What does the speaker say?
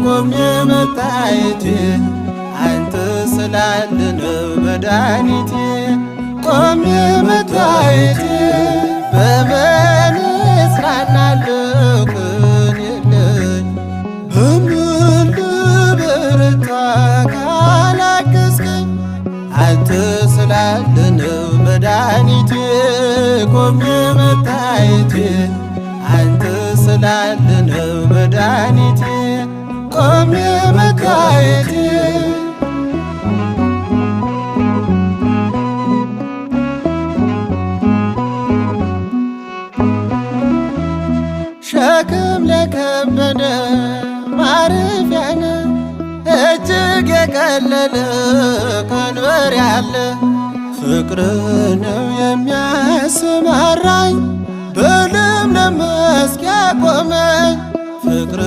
ቆሜ መታየቴ አንተ ስላለ ነው መድኃኒቴ ቆሜ መታየቴ በምን እጽናናለሁ ቅን የለኝ በምን ልበረታ ካላገዝከኝ አንተ ስላለ ነው መድኃኒቴ ቆሜ መታየቴ አንተ ስላለ ነው መድኃኒቴ ቆሜ መታየቴ ሸክም ለከበደ ማረፊያ ነህ እጅግ የቀለለ ቀንበር ያለ ፍቅር ነው የሚያሰማራኝ በለምለም መስክ ያቆመኝ ፍቅር